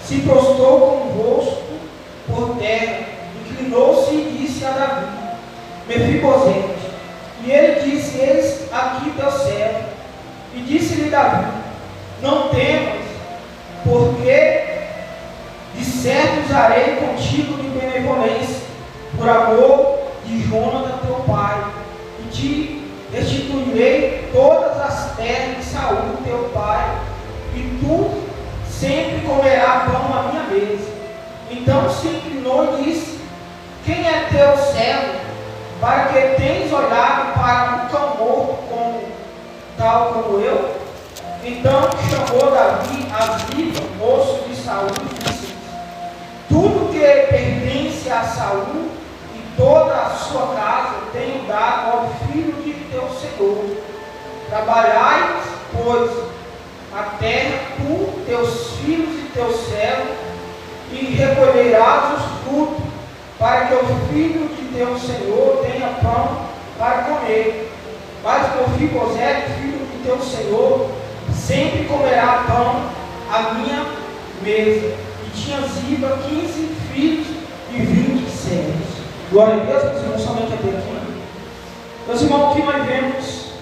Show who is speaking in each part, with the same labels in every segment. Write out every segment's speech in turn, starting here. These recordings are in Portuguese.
Speaker 1: se prostrou com o rosto por terra, inclinou-se e disse a Davi: Mefibosete. E ele disse: Eis aqui teu servo. E disse-lhe Davi: Não temas, porque de certo usarei contigo de benevolência, por amor de Jônatan teu pai, e te restituirei todas as terras de Saul teu pai, e tu sempre comerás pão à minha mesa. Então se inclinou e disse: Quem é teu servo, para que tens olhado para um cão morto tal como eu? Então chamou Davi a Ziba, moço de Saul, e disse: Tudo que pertence a Saul e toda a sua casa tenho dado ao filho de teu senhor. Trabalhai, pois, a terra, tu, teus filhos e teus servos, e recolherás os frutos, para que o filho de teu senhor tenha pão para comer. Mas Mefibosete, filho de teu senhor, sempre comerá pão à minha mesa. E tinha Ziba 15 filhos e 20 servos. Glória a Deus, meus irmãos, somente até aqui. Meus irmãos, aqui nós vemos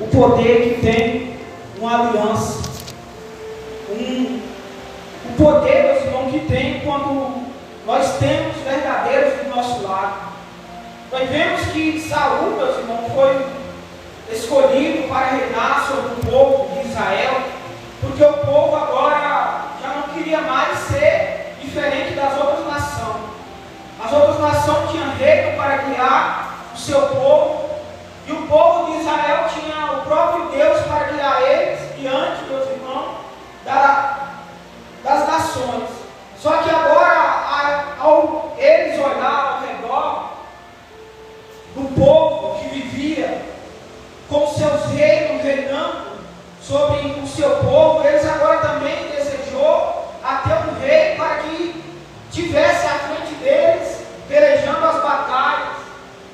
Speaker 1: o poder que tem uma aliança. O poder, meus irmãos, que tem quando nós temos verdadeiros do nosso lado. Nós vemos que Saul, meus irmãos, foi escolhido para reinar sobre o povo de Israel, porque o povo agora já não queria mais ser diferente das outras nações. As outras nações tinham reino para guiar o seu povo, e o povo de Israel tinha o próprio Deus para guiar eles diante, meus irmãos, das nações. Só que agora, ao eles olhar ao redor do povo que vivia com seus reinos reinando sobre o seu povo, eles agora também desejou até um rei para que estivesse à frente deles, pelejando as batalhas,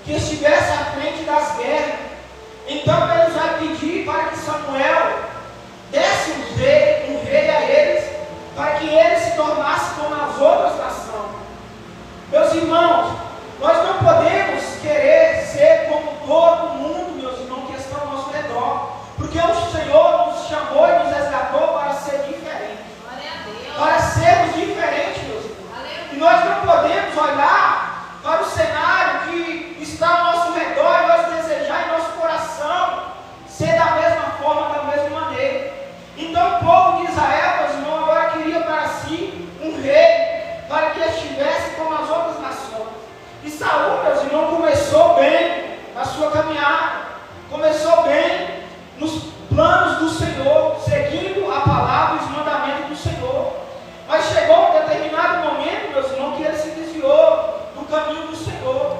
Speaker 1: que estivesse à frente das guerras. Então eles vão pedir para que Samuel desse um rei a eles, para que eles se tornassem como as outras nações. Meus irmãos, nós não podemos querer ser como todo mundo, meus irmãos, que estão ao nosso redor, porque o Senhor nos chamou e nos resgatou para ser diferentes, para sermos diferentes, meus irmãos. E nós não podemos olhar para o cenário que está ao nosso redor e nós desejar em nosso coração ser da mesma forma, da mesma maneira. Então o povo de Israel, meus irmãos, agora queria para si um rei, para que estivesse como as outras nações. E Saul, meus irmãos, começou bem a sua caminhada, começou bem nos planos do Senhor, seguindo a palavra e os mandamentos do Senhor. Mas chegou um determinado momento, meus irmãos, que ele se desviou do caminho do Senhor.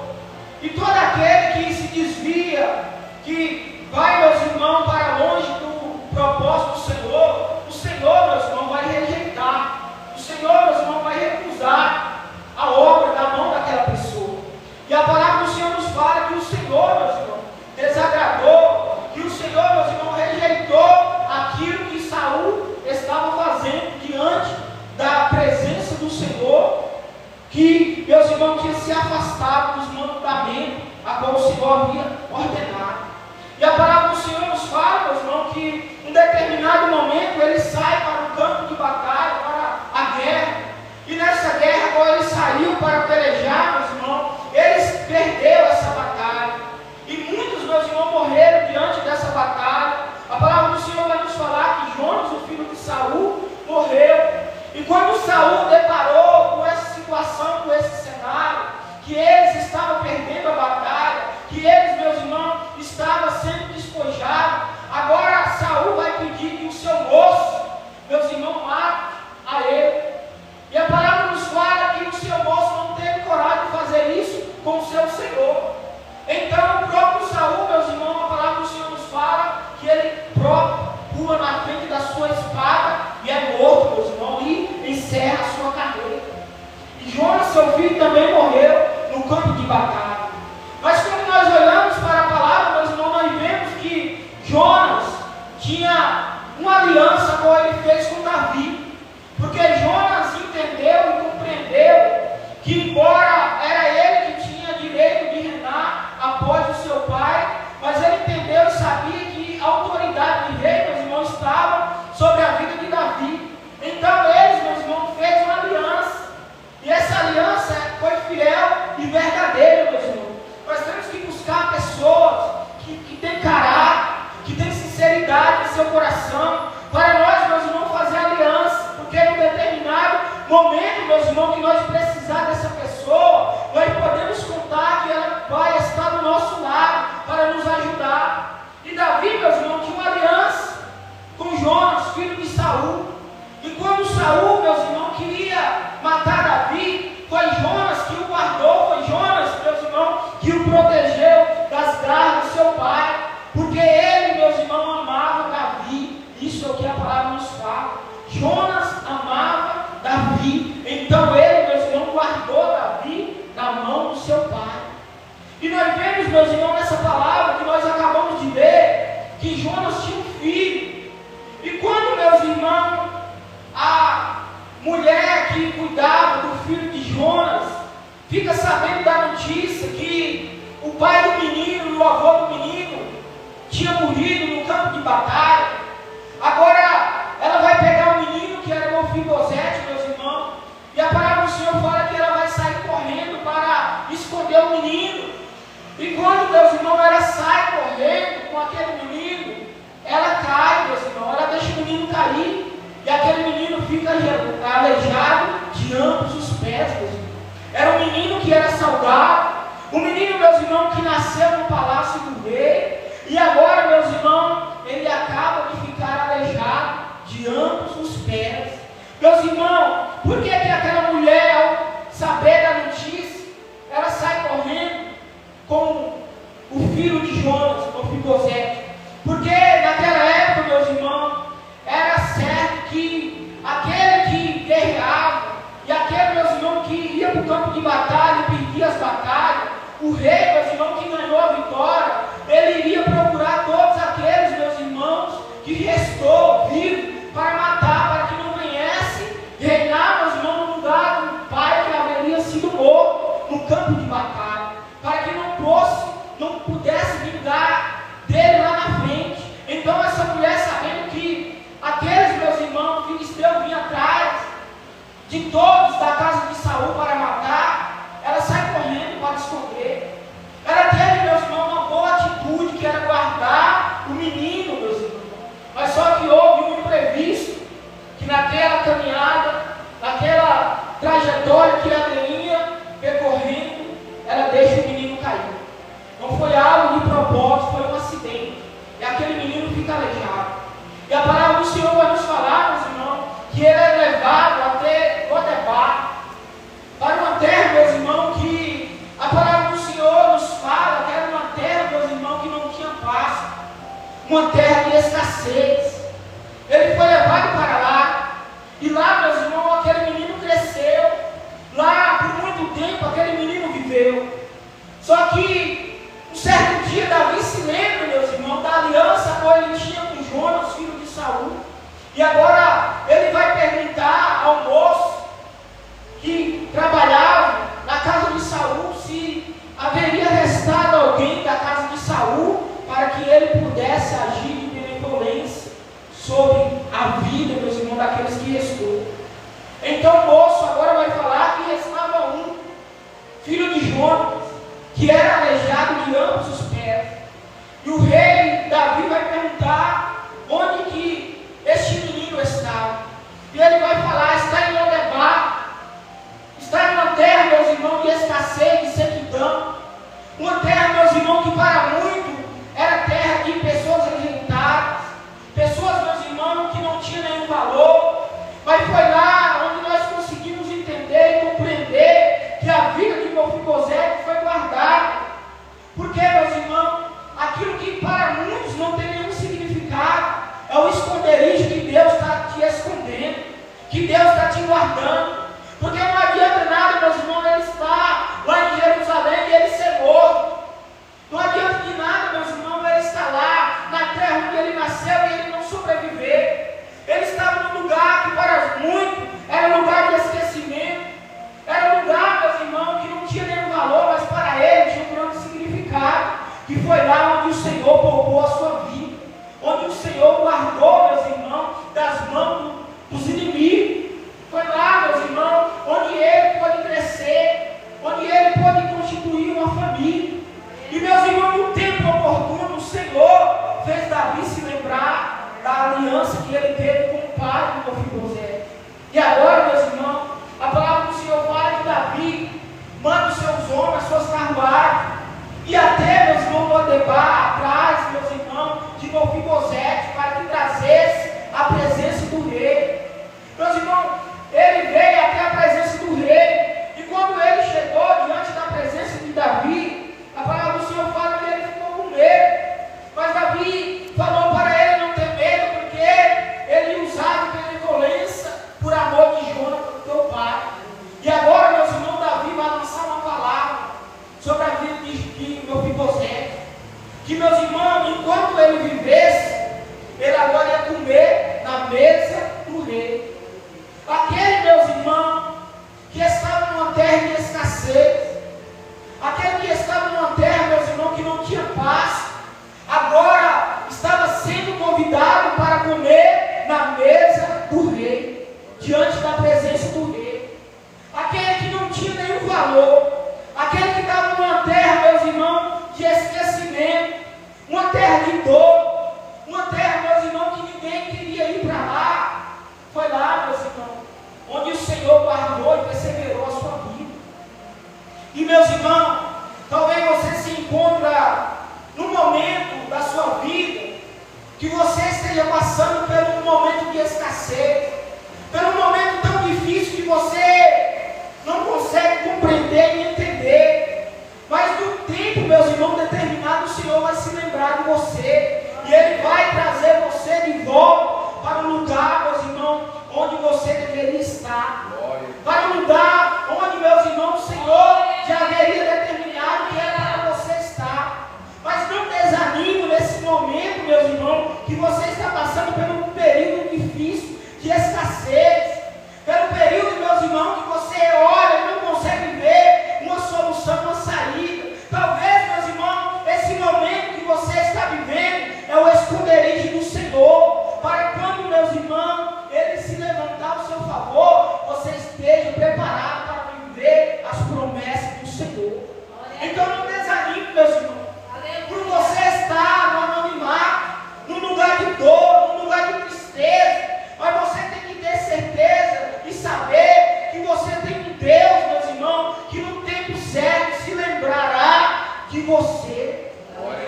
Speaker 1: E todo aquele que se desvia, que vai, meus irmãos, para longe do propósito do Senhor, o Senhor, meus irmãos, vai rejeitar. O Senhor, meus irmãos, vai recusar a obra da mão daquela pessoa. E a palavra do Senhor nos fala que o Senhor, meus irmãos, desagradou, que o Senhor, meus irmãos, rejeitou aquilo que Saul estava fazendo diante da presença do Senhor, que, meus irmãos, tinha se afastado dos mandamentos a qual o Senhor havia ordenado. E a palavra do Senhor nos fala, meus irmãos, que em determinado momento ele sai para o campo de batalha, para a guerra. E nessa guerra, quando ele saiu para pelejar, meus irmãos, eles perderam essa batalha. E muitos, meus irmãos, morreram diante dessa batalha. A palavra do Senhor vai nos falar que Jonas, o filho de Saul, morreu. E quando Saul deparou com essa situação, com esse cenário, que eles estavam perdendo a batalha, que eles, meus irmãos, estavam sendo despojados, agora Saul vai pedir que o seu moço, meus irmãos, mate a ele. E a palavra nos fala que o seu moço não teve coragem de fazer isso com o seu senhor. Então o próprio Saul, meus irmãos, a palavra do Senhor nos fala que ele próprio pula na frente da sua espada e é morto, meus irmãos, e encerra a sua carreira. E Jonas, seu filho, também morreu no campo de batalha. Mas quando nós olhamos para a palavra, meus irmãos, nós vemos que Jonas tinha uma aliança que ele fez com Davi. Porque Jonas que embora era ele que tinha direito de reinar após o seu pai, mas ele entendeu e sabia que a autoridade de rei, meus irmãos, estava sobre a vida de Davi. Então eles, meus irmãos, fez uma aliança, e essa aliança foi fiel e verdadeira, meus irmãos. Nós temos que buscar pessoas que têm caráter, que têm sinceridade em seu coração, para nós, meus irmãos, fazer aliança, porque em um determinado momento, meus irmãos, que nós precisar dessa pessoa, nós podemos contar que ela vai estar do nosso lado para nos ajudar. E Davi, meus irmãos, tinha uma aliança com Jonas, filho de Saul. E quando Saul, meus irmãos, queria matar Davi, foi Jonas que o guardou, foi Jonas, meus irmãos, que o protegeu das garras do seu pai, porque ele, meus irmãos, amava Davi. Isso é o que a palavra nos fala. Jonas amava Davi, então ele, meus irmãos, guardou Davi na mão do seu pai. E nós vemos, meus irmãos, nessa palavra que nós acabamos de ler, que Jonas tinha um filho. E quando, meus irmãos, a mulher que cuidava do filho de Jonas fica sabendo da notícia que o pai do menino e o avô do menino tinha morrido no campo de batalha, agora ela vai pegar o menino que era Mefibosete, meus irmãos, e a palavra do Senhor fala que ela vai sair correndo para esconder o menino. E quando, meus irmãos, ela sai correndo com aquele menino, ela cai, meus irmãos, ela deixa o menino cair. E aquele menino fica aleijado de ambos os pés, meus irmãos. Era um menino que era saudável, um menino, meus irmãos, que nasceu no palácio do rei, e agora, meus irmãos, ele acaba de ficar aleijado de ambos os pés. Meus irmãos, por que aquela mulher, ao saber da notícia, ela sai correndo com o filho de Jonas, Mefibosete? Porque naquela época, meus irmãos, era certo que aquele que guerreava e aquele, meus irmãos, que ia para o campo de batalha e perdia as batalhas, o rei, meus irmãos, que ganhou a vitória, ele iria procurar todos aqueles, meus irmãos, que restou vivo para matar, para que não viesse reinar, meus irmãos, no lugar do pai que haveria sido morto no campo de batalha, para que não pudesse vingar dele lá na frente. Então essa mulher, sabendo que aqueles, meus irmãos, filisteus vinham atrás de todos da casa de Saul para matar, ela sai correndo para esconder. Ela teve, meus irmãos, uma boa atitude, que era guardar o menino, meus irmãos. Mas só que houve um imprevisto, que naquela caminhada, naquela trajetória que ela ia percorrendo, ela deixa o menino cair. Não foi algo de propósito, foi um acidente. E aquele menino fica aleijado. E a palavra do Senhor vai nos falar, meus irmãos, que ele é levado até Lodebar, para uma terra, meus irmãos, que a palavra do Senhor nos fala que era uma terra, meus irmãos, que não tinha paz, uma terra de escassez. Ele foi levado para lá, e lá, meus irmãos, aquele menino cresceu. Lá, por muito tempo, aquele menino viveu. Só que, um certo dia, Davi se lembra, meus irmãos, da aliança que ele tinha com Jonas, filho de Saul. E agora, ele vai perguntar ao moço que trabalhava na casa de Saul se haveria restado alguém da casa de Saul para que ele pudesse agir de benevolência sobre a vida, meus irmãos, daqueles que restou. Então o moço agora vai falar que restava um, filho de Jonas, que era aleijado de ambos os pés. E o rei Davi vai perguntar onde que este menino estava. E ele vai falar: está em Lodebar, está em uma terra, meus irmãos, de escassez, de sequidão. Uma terra, meus irmãos, que para muito era terra de pessoas rejeitadas, pessoas, meus irmãos, que não tinham nenhum valor. Mas foi lá onde nós conseguimos entender e compreender que a vida de Mefibosete foi guardada. Porque, meus irmãos, aquilo que para muitos não tem nenhum significado é o esconderijo que Deus está te escondendo, que Deus está te guardando. Porque não adianta nada, meus irmãos, ele estar lá em Jerusalém e ele ser morto. Não adianta de nada, meus irmãos, ele estar lá na terra onde ele nasceu e ele não sobreviver. Ele estava num lugar que para muitos era lugar de esquecimento, era lugar, meus irmãos, que, meus irmãos, enquanto ele vivesse, ele agora ia comer na mesa do rei. Aquele, meus irmãos, que estava numa terra de escassez, aquele que estava numa terra, meus irmãos, que não tinha paz, agora estava sendo convidado para comer na mesa do rei, diante da presença do rei. Aquele que não tinha nenhum valor, aquele que estava numa terra, meus irmãos, de esquecimento, uma terra de dor, uma terra, meus irmãos, que ninguém queria ir para lá. Foi lá, meus irmãos, onde o Senhor guardou e perseverou a sua vida. E, meus irmãos, talvez você se encontra num momento da sua vida que você esteja passando por um momento de escassez, por um momento tão difícil que você não consegue compreender e entender. Mas no tempo, meus irmãos, determinado, o Senhor vai se lembrar de você. E Ele vai trazer você de volta para o lugar, meus irmãos, onde você deveria estar. Para o lugar onde, meus irmãos, o Senhor já haveria determinado que era para você estar. Mas não desanime nesse momento, meus irmãos, que você está passando por um período difícil, de escassez. Pelo período, meus irmãos, que você olha e não consegue ver uma solução, uma saída. Talvez, meus irmãos, esse momento que você está vivendo é o esconderijo do Senhor, para quando, meus irmãos, Ele se levantar ao seu favor, você esteja preparado para viver as promessas do Senhor. Então não desanime, meus irmãos, por você estar no anonimato, num lugar de dor, num lugar de tristeza, mas você tem que ter certeza e saber que você tem um Deus, meus irmãos, que no tempo certo se lembrará de você.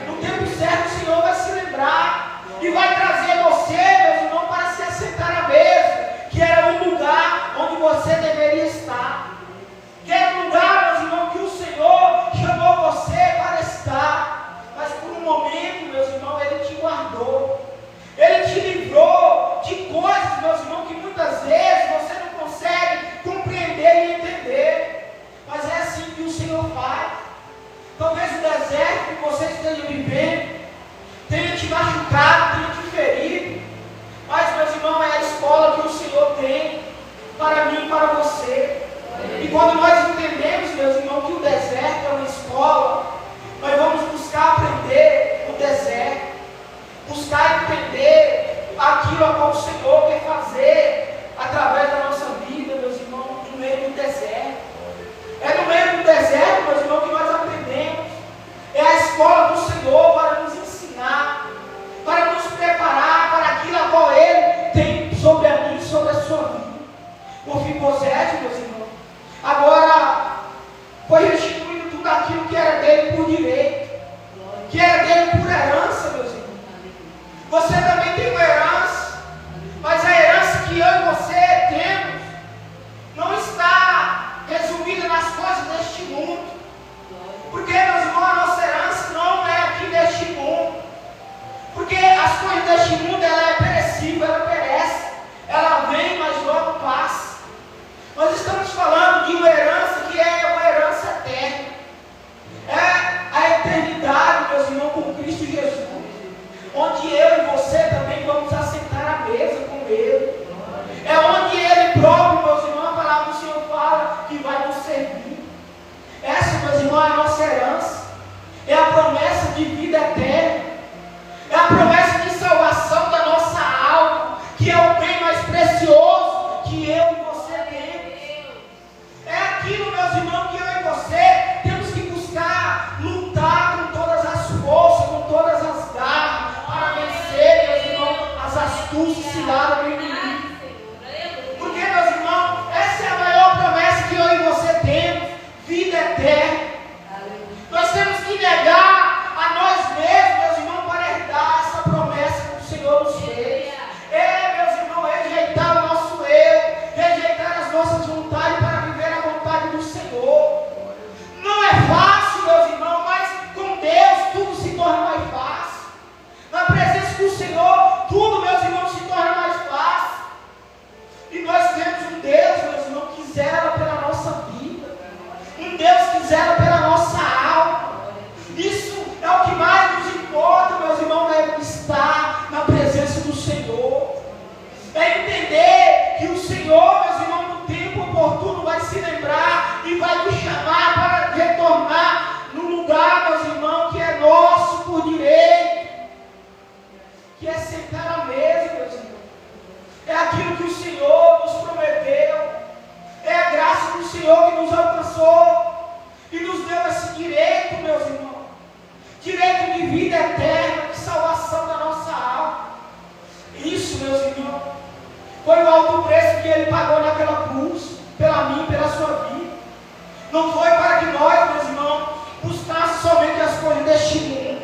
Speaker 1: No tempo certo o Senhor vai se lembrar e vai trazer você, meus irmãos, para se assentar à mesa, que era o lugar onde você deveria estar, que era o lugar, meus irmãos, que o Senhor chamou você para estar. Mas por um momento, meus irmãos, Ele te guardou, Ele te livrou de coisas, meus irmãos, que muitas vezes você não consegue compreender e entender. Mas é assim que o Senhor faz. Talvez o deserto que você esteja vivendo tenha te machucado, tenha te ferido. Mas, meus irmãos, é a escola que o Senhor tem para mim e para você. E quando nós entendemos, meus irmãos, que o deserto é uma escola, nós vamos buscar aprender o deserto, buscar entender aquilo a qual o Senhor quer fazer através da nossa vida, meus irmãos, no meio do deserto. É no meio do deserto, meus irmãos, que nós aprendemos. É a escola do Senhor para nos ensinar, para nos preparar para aquilo a qual Ele tem sobre a mim, sobre a sua vida. O Mefibosete, meus irmãos, agora foi restituído tudo aquilo que era dele por direito, que era dele por herança, meus irmãos. Você também tem uma herança, mas a herança que eu e você temos não está resumida nas coisas deste mundo. Porque, meus irmãos, a nossa herança não é aqui deste mundo. Porque as coisas deste mundo, ela é perecível, ela perece. Ela vem, mas logo passa. Nós estamos falando de uma herança Não foi para que nós, meus irmãos, buscássemos somente as coisas deste mundo.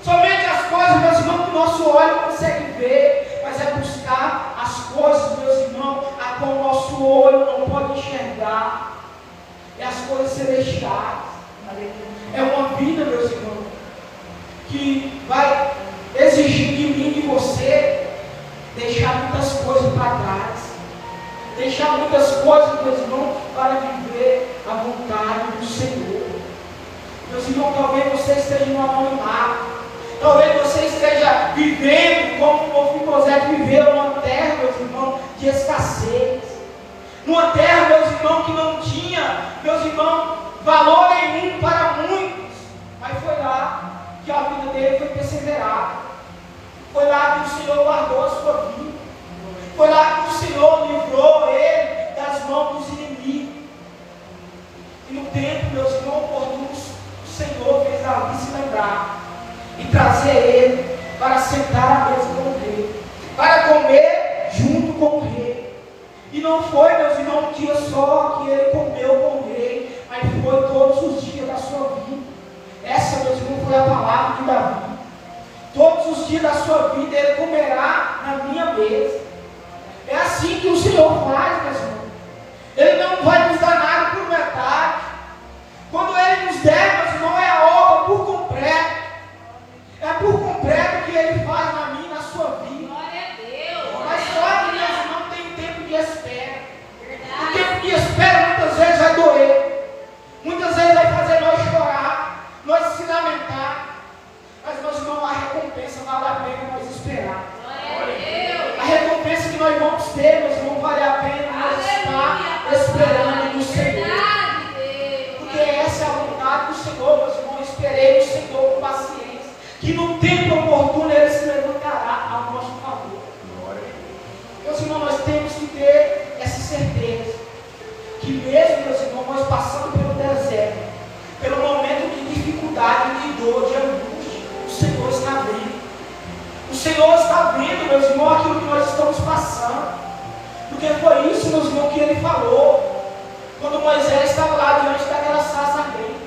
Speaker 1: Somente as coisas, meus irmãos, que o nosso olho consegue ver. Mas é buscar as coisas, meus irmãos, a qual o nosso olho não pode enxergar. É as coisas celestiais. É uma vida, meus irmãos, que vai exigir de mim e de você deixar muitas coisas para trás. Deixar muitas coisas, meus irmãos, para viver a vontade do Senhor. Meus irmãos, talvez você esteja no anonimato. Talvez você esteja vivendo como o Mefibosete viveu, numa terra, meus irmãos, de escassez. Numa terra, meus irmãos, que não tinha, meus irmãos, valor nenhum para muitos. Mas foi lá que a vida dele foi perseverada. Foi lá que o Senhor guardou a sua vida. Foi lá que o Senhor livrou ele das mãos dos inimigos. E no tempo, meus irmãos, oportuno, o Senhor fez Davi se lembrar e trazer ele para sentar à mesa com o rei, para comer junto com o rei. E não foi, meus irmãos, um dia só que ele comeu com o rei, mas foi todos os dias da sua vida. Essa, meus irmãos, foi a palavra de Davi. Todos os dias da sua vida ele comerá na minha mesa. É assim que o Senhor faz, meus irmãos. Ele não vai nos dar nada por metade. Quando ele nos der, meus irmãos, é a obra por completo. É por completo que ele faz na minha e na sua vida.
Speaker 2: Glória a Deus.
Speaker 1: Mas só que, meus irmãos, tem um tempo de espera. O tempo de espera muitas vezes vai doer. Muitas vezes vai fazer nós chorar, nós se lamentar. Mas, meus irmãos, a recompensa vale a pena nós esperar.
Speaker 2: Glória a Deus.
Speaker 1: A recompensa que nós vamos ter, meus irmãos, vale a pena nós estar esperando no Senhor. Porque essa é a vontade do Senhor, meus irmãos. Esperei no Senhor com paciência. Que no tempo oportuno ele se levantará ao nosso favor. Meus irmãos, nós temos que ter essa certeza. Que mesmo, meus irmãos, nós passando pelo deserto, pelo momento de dificuldade, de dor, de angústia, o Senhor está vendo. O Senhor está vendo, meus irmãos, aquilo que nós estamos passando. Porque foi isso, meus irmãos, que ele falou quando Moisés estava lá diante daquela sarça ardente.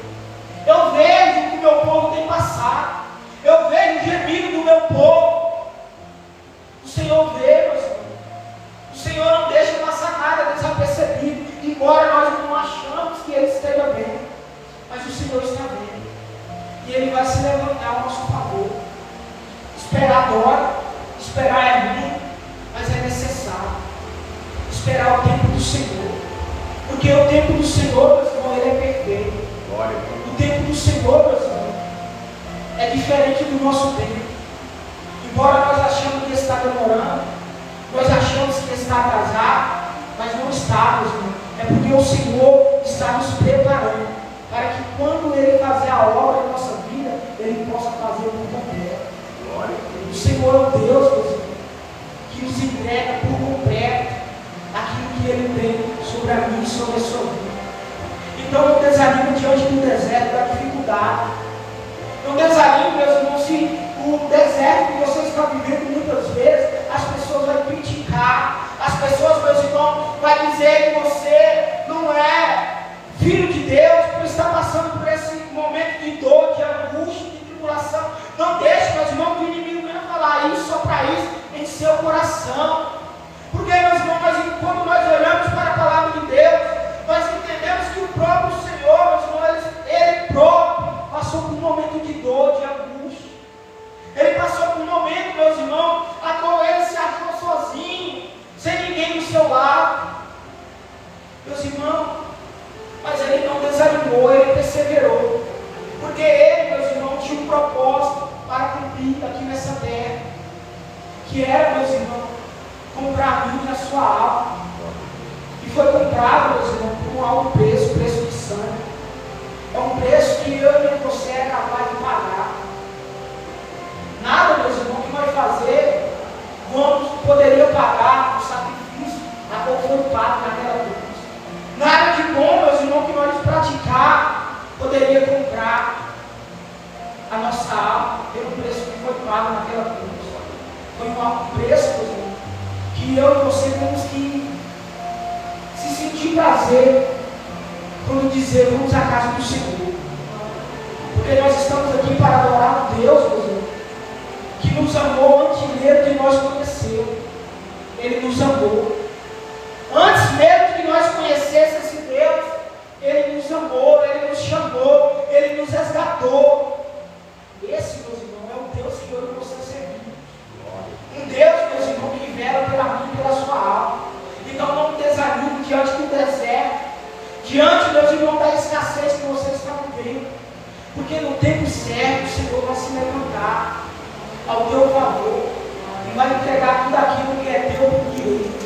Speaker 1: Eu vejo o que o meu povo tem passado. Eu vejo o gemido do meu povo. O Senhor vê, meus irmãos. O Senhor não deixa passar nada desapercebido, embora nós não achamos que Ele esteja bem. Mas o Senhor está vendo. E Ele vai se levantar ao nosso favor. Esperar dói, esperar é ruim, mas é necessário. Esperar o tempo do Senhor. Porque o tempo do Senhor, meus irmãos, Ele é perfeito. O tempo do Senhor, meus irmãos, é diferente do nosso tempo. Embora nós achamos que está demorando, nós achamos que está atrasado, mas não está, meus irmãos. É porque o Senhor está nos preparando para que quando Ele fazer a obra na nossa vida, Ele possa fazer por completo. O Senhor é o Deus, meus irmãos, que nos entrega por completo aquilo que Ele tem sobre a mim e sobre a sua vida. Então não desanime diante do deserto, da dificuldade. Não desanime, meus irmãos, se o deserto que você está vivendo muitas vezes, as pessoas vão criticar, as pessoas, meus irmãos, vão dizer que você não é filho de Deus, por estar passando por esse momento de dor, de angústia, de tribulação. Não deixe, meus irmãos, que o inimigo venha falar isso só para isso em seu coração. Porque, meus irmãos, quando nós olhamos para a palavra de Deus, nós entendemos que o próprio Senhor, meus irmãos, Ele próprio passou por um momento de dor, de angústia. Ele passou por um momento, meus irmãos, a qual Ele se achou sozinho, sem ninguém do seu lado. Meus irmãos, mas Ele não desanimou, Ele perseverou. Porque Ele, meus irmãos, tinha um propósito para cumprir aqui nessa terra. Que era, meus irmãos, comprar a vida na sua alma. E foi comprado, meus irmãos, por um alto preço, preço de sangue. É um preço que eu e você é capaz de pagar. Nada, meus irmãos, que nós fazer, poderia pagar o sacrifício a qual foi pago naquela cruz. Nada de bom, meus irmãos, que nós praticar, poderia comprar a nossa alma pelo preço que foi pago naquela cruz. Foi um alto preço, meus irmãos, que eu e você temos que se sentir prazer quando dizer vamos à casa do Senhor. Porque nós estamos aqui para adorar um Deus, meus irmãos, que nos amou antes mesmo de nós conhecermos. Ele nos amou. Antes mesmo que nós conhecêssemos esse Deus, Ele nos amou, Ele nos chamou, Ele nos resgatou. Esse, meus irmãos, é o Deus que eu e você servimos. Um Deus, meus irmãos, que vela pela minha e pela sua alma. Então não desanime diante do deserto, diante, meus irmãos, da escassez que vocês estão vivendo. Porque no tempo certo o Senhor vai se levantar ao teu favor e vai entregar tudo aquilo que é teu por direito.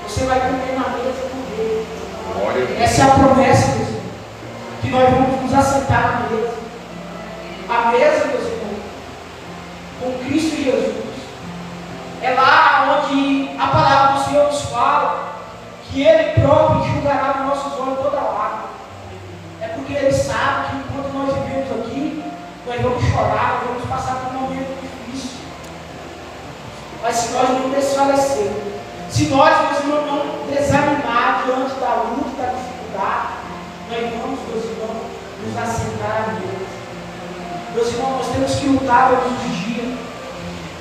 Speaker 1: Você vai comer na mesa com Ele. Essa é a promessa, meus irmãos, que nós vamos nos assentar na mesa. A mesa, meus irmãos, com Cristo Jesus. É lá onde a palavra do Senhor nos fala que Ele próprio julgará nos nossos olhos toda lágrima. É porque Ele sabe que enquanto nós vivemos aqui, nós vamos chorar, nós vamos passar por um momento difícil. Mas se nós não desfalecermos, se nós, meus irmãos, não desanimar diante da luta, da dificuldade, nós vamos, meus irmãos, nos assentar a Deus. Meus irmãos, nós temos que lutar todos os dias.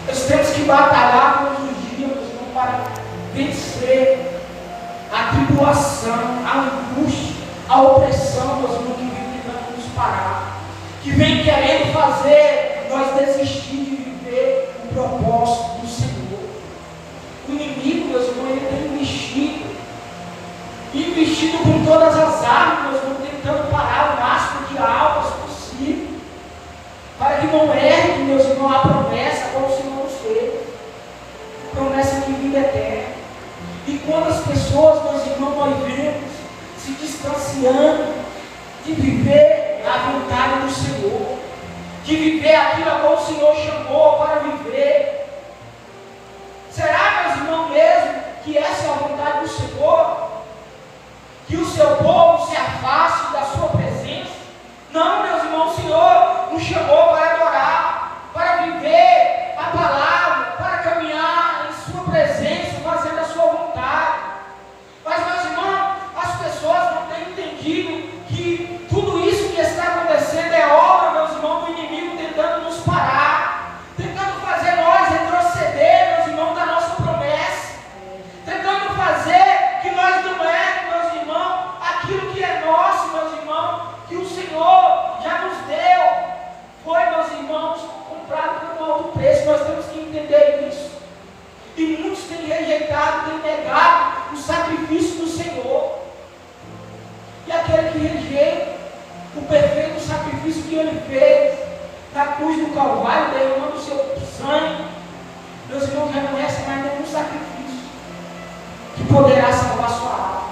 Speaker 1: Nós temos que batalhar todos os dias, meus irmãos, para vencer a tribulação, a angústia, a opressão, meus irmãos, que vem tentando nos parar, que vem querendo fazer nós desistir de viver o propósito do Senhor. O inimigo, meus irmãos, ele tem investido com todas as armas, meus irmãos, tentando parar o máximo de almas possível, para que não erre, meus irmãos, a promessa como o Senhor nos fez, promessa de vida eterna. E quando as pessoas, meus irmãos, nós vemos se distanciando de viver a vontade do Senhor, de viver aquilo a qual o Senhor chamou para viver. Será, meus irmãos, mesmo que essa é a vontade do Senhor? Que o seu povo se afaste da sua presença? Não, meus irmãos, o Senhor nos chamou para adorar, para viver a palavra, para caminhar em sua presença, fazendo a sua vontade. Mas, meus irmãos, as pessoas não têm entendido que tudo isso que está acontecendo é obra, meus irmãos, do inimigo tentando nos parar, tentando fazer nós retroceder, meus irmãos, da nossa promessa, tentando fazer que nós não erremos, meus irmãos, aquilo que é nosso, meus irmãos, que o Senhor já nos deu. Foi, meus irmãos, comprado por um alto preço. Nós temos que entender isso. E muitos têm rejeitado, têm negado o sacrifício do Senhor. E aquele que rejeita o perfeito sacrifício que Ele fez na cruz do Calvário, derramando o seu sangue, meus irmãos, já não resta mais nenhum sacrifício que poderá salvar sua alma.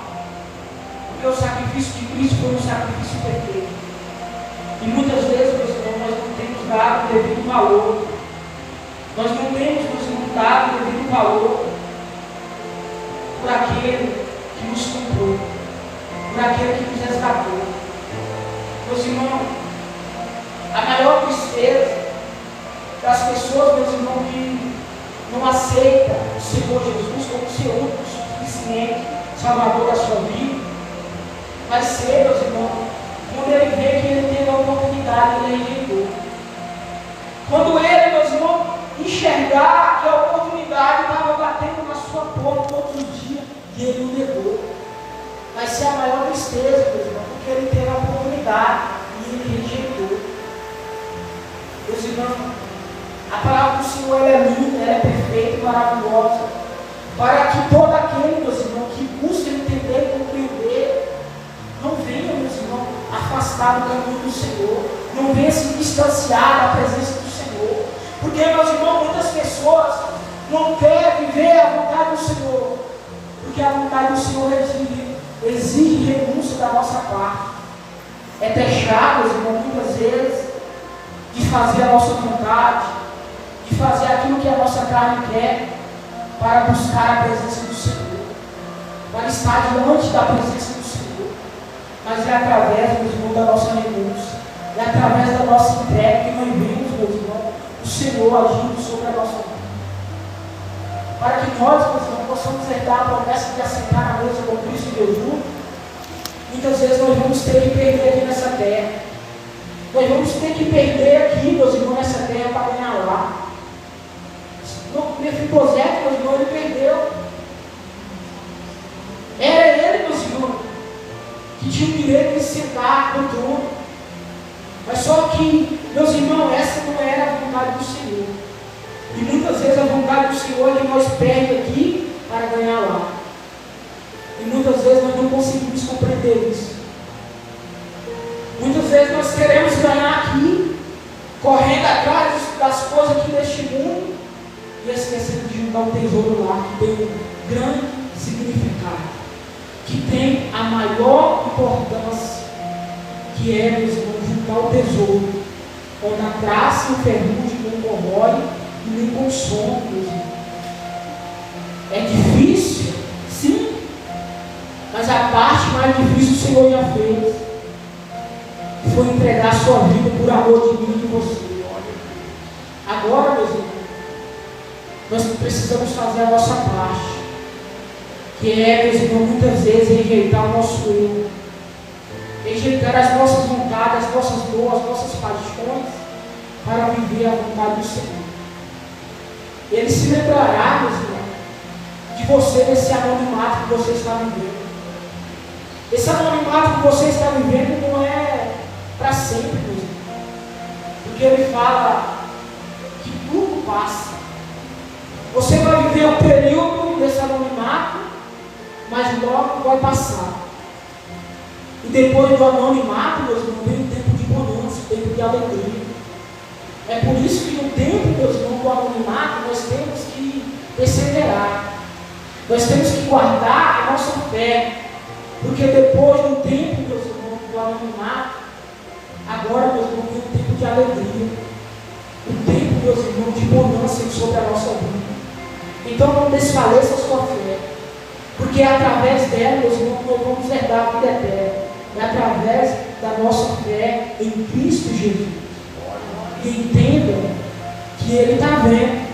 Speaker 1: Porque o sacrifício de Cristo foi um sacrifício perfeito. E muitas vezes, meus irmãos, nós não temos dado o devido valor. Nós não temos, meus irmãos, dado o devido valor por aquele que nos comprou, por aquele que nos resgatou. Meus irmãos, a maior tristeza das pessoas, meus irmãos, que não aceitam o Senhor Jesus como seu único, suficiente Salvador da sua vida, vai ser, meus irmãos, quando ele vê que ele teve a oportunidade, ele rejeitou. Quando ele, meus irmãos, enxergar que a oportunidade estava batendo na sua porta todos os dias e ele o negou, vai ser a maior tristeza, meus irmãos, porque ele teve a oportunidade e ele rejeitou. Meus irmãos, a palavra do Senhor ela é linda, ela é perfeita e maravilhosa, para que todo aquele, meus irmãos, que busca entender e compreender, não venha, meus irmãos, afastar do caminho do Senhor, não venha se distanciar da presença do Senhor, porque, meus irmãos, muitas pessoas não querem viver a vontade do Senhor, porque a vontade do Senhor exige renúncia da nossa parte. É deixar, meus irmãos, muitas vezes, de fazer a nossa vontade, de fazer aquilo que a nossa carne quer, para buscar a presença do Senhor, para estar diante da presença do Senhor. Mas é através, meus irmãos, da nossa renúncia, é através da nossa entrega que nós vemos, meus irmãos, o Senhor agindo sobre a nossa vida. Para que nós, meus irmãos, possamos herdar a promessa de assentar na mesa com Cristo Jesus. muitas vezes nós vamos ter que perder aqui nessa terra. Nós vamos ter que perder aqui, meus irmãos, nessa terra para ganhar lá. Mefibosete, meus irmãos, ele perdeu. Era ele, meus irmãos, que tinha o direito de sentar no trono. Mas só que, meus irmãos, essa não era a vontade do Senhor. E muitas vezes a vontade do Senhor é que nós perdemos aqui para ganhar lá. E muitas vezes nós não conseguimos compreender isso. Muitas vezes nós queremos ganhar aqui, correndo atrás das coisas aqui deste mundo, e esquecendo de juntar um tesouro lá que tem um grande significado, que tem a maior importância, que é, meus irmãos, juntar o tesouro, onde a traça e o ferrugem não corrói e nem consome, meus irmãos. É difícil, sim, mas a parte mais difícil o Senhor já fez. Foi entregar a sua vida por amor de mim e de você. Agora, meus irmãos, nós precisamos fazer a nossa parte, que é, meus irmãos, muitas vezes rejeitar o nosso eu, rejeitar as nossas vontades, as nossas dores, as nossas paixões, para viver a vontade do Senhor. Ele se lembrará, meus irmãos, de você nesse anonimato que você está vivendo. Esse anonimato que você está vivendo não é para sempre, meus irmãos, porque ele fala que tudo passa. Você vai viver um período desse anonimato, mas logo vai passar. E depois do anonimato, meus irmãos, vem um tempo de bonança, um tempo de alegria. É por isso que no tempo, meus irmãos, do anonimato, nós temos que perseverar. Nós temos que guardar a nossa fé. Porque depois do tempo, meus irmãos, do anonimato, agora, meus irmãos, vem um tempo de alegria. Um tempo, meus irmãos, de bonança sobre a nossa vida. Então não desfaleça a sua fé, porque é através dela, meus irmãos, nós vamos herdar a vida eterna. É através da nossa fé em Cristo Jesus. E entenda que Ele está vendo,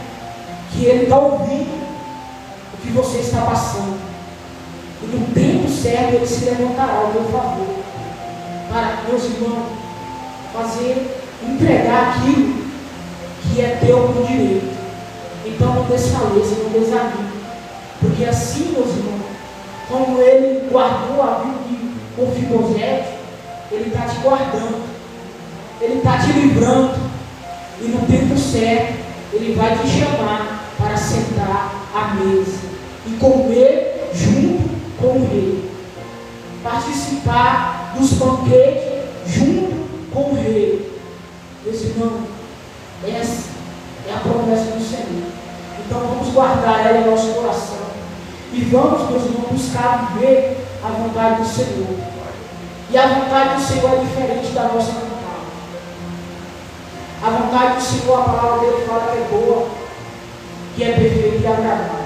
Speaker 1: que Ele está ouvindo o que você está passando. E no tempo certo Ele se levantará ao teu favor, para, meus irmãos, entregar aquilo que é teu por direito. Então não desfaleça, não desanime, porque assim, meus irmãos, como Ele guardou a vida de Mefibosete, Ele está te guardando, Ele está te livrando, e no tempo certo Ele vai te chamar para sentar à mesa e comer junto com o rei, participar dos banquetes junto com o rei. Meus irmãos, essa é a promessa do Senhor. Então vamos guardar ela em nosso coração e vamos, meus irmãos, buscar viver a vontade do Senhor. E a vontade do Senhor é diferente da nossa vontade. A vontade do Senhor, a palavra dele fala que é boa, que é perfeita e agradável.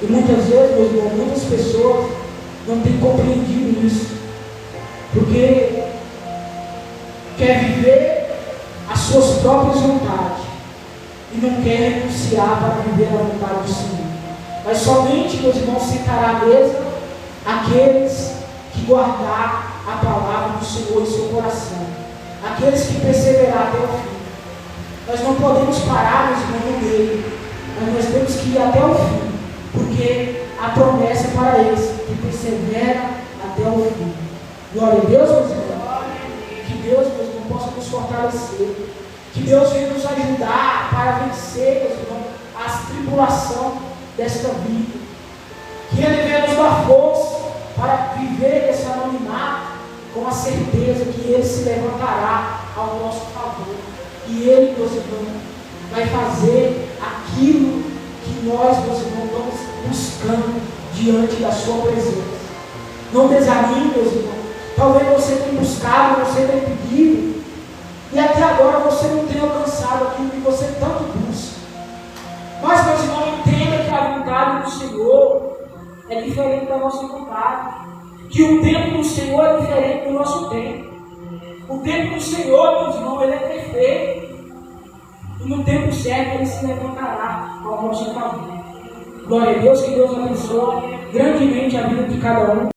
Speaker 1: E muitas vezes, meus irmãos, muitas pessoas não têm compreendido isso, porque quer viver as suas próprias vontades e não quer renunciar para viver a vontade do Senhor. Mas somente, meus irmãos, sentará à mesa aqueles que guardar a palavra do Senhor em seu coração, aqueles que perseverar até o fim. Nós não podemos parar, meus irmãos, no meio, mas nós temos que ir até o fim, porque a promessa é para esse que persevera até o fim. Glória a Deus, meus irmãos. Que Deus, meus irmãos, possa nos fortalecer, que Deus venha nos ajudar para vencer, meus irmãos, as tribulações desta vida, que Ele venha nos dar força para viver esse anonimato com a certeza que Ele se levantará ao nosso favor, e Ele, meus irmãos, vai fazer aquilo que nós, meus irmãos, estamos buscando diante da sua presença. Não desanime, meus irmãos. Talvez você tenha buscado, você tenha pedido, e até agora você não tenha alcançado aquilo que você tanto busca. Mas, meus irmãos, entenda que a vontade do Senhor é diferente da nossa vontade. Que o tempo do Senhor é diferente do nosso tempo. O tempo do Senhor, meus irmãos, Ele é perfeito. E no tempo certo Ele se levantará ao nosso favor. Glória a Deus, que Deus abençoe grandemente a vida de cada um.